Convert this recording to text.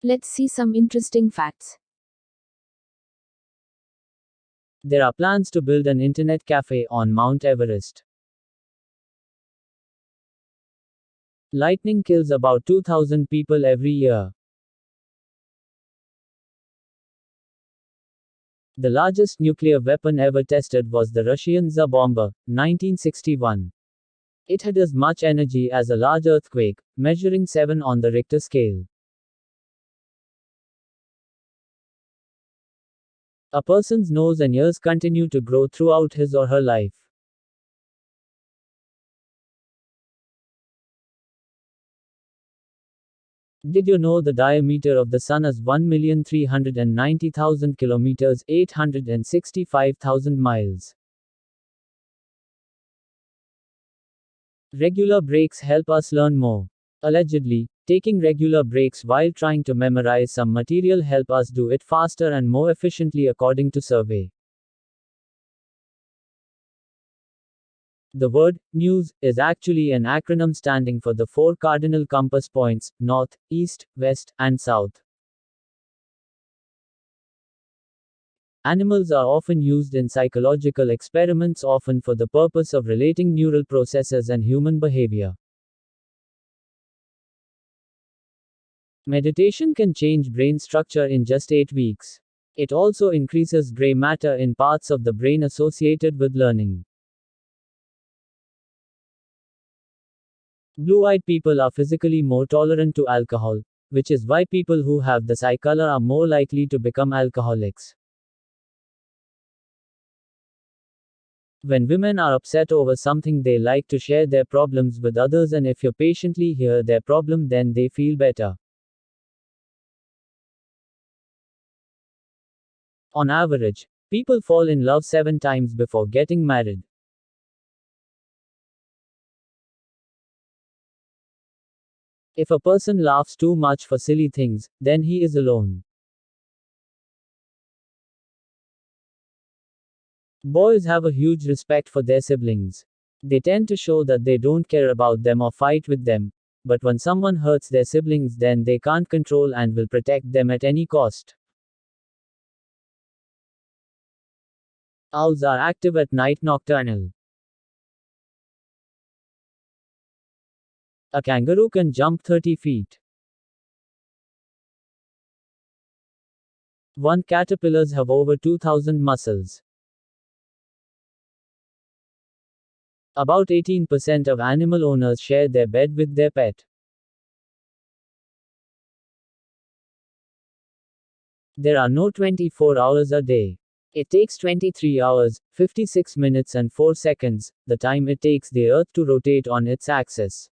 Let's see some interesting facts. There are plans to build an internet cafe on Mount Everest. Lightning kills about 2,000 people every year. The largest nuclear weapon ever tested was the Russian Tsar bomber, 1961. It had as much energy as a large earthquake, measuring 7 on the Richter scale. A person's nose and ears continue to grow throughout his or her life. Did you know the diameter of the Sun is 1,390,000 kilometers, 865,000 miles? Regular breaks help us learn more. Allegedly, taking regular breaks while trying to memorize some material help us do it faster and more efficiently according to survey. The word news is actually an acronym standing for the 4 cardinal compass points: north, east, west, and south. Animals are often used in psychological experiments, often for the purpose of relating neural processes and human behavior. Meditation can change brain structure in just 8 weeks. It also increases gray matter in parts of the brain associated with learning. Blue-eyed people are physically more tolerant to alcohol, which is why people who have this eye color are more likely to become alcoholics. When women are upset over something, they like to share their problems with others, and if you patiently hear their problem, then they feel better. On average, people fall in love 7 times before getting married. If a person laughs too much for silly things, then he is alone. Boys have a huge respect for their siblings. They tend to show that they don't care about them or fight with them, but when someone hurts their siblings, then they can't control and will protect them at any cost. Owls are active at night, nocturnal. A kangaroo can jump 30 feet. 1 Caterpillars have over 2,000 muscles. About 18% of animal owners share their bed with their pet. There are no 24 hours a day. It takes 23 hours, 56 minutes and 4 seconds, the time it takes the Earth to rotate on its axis.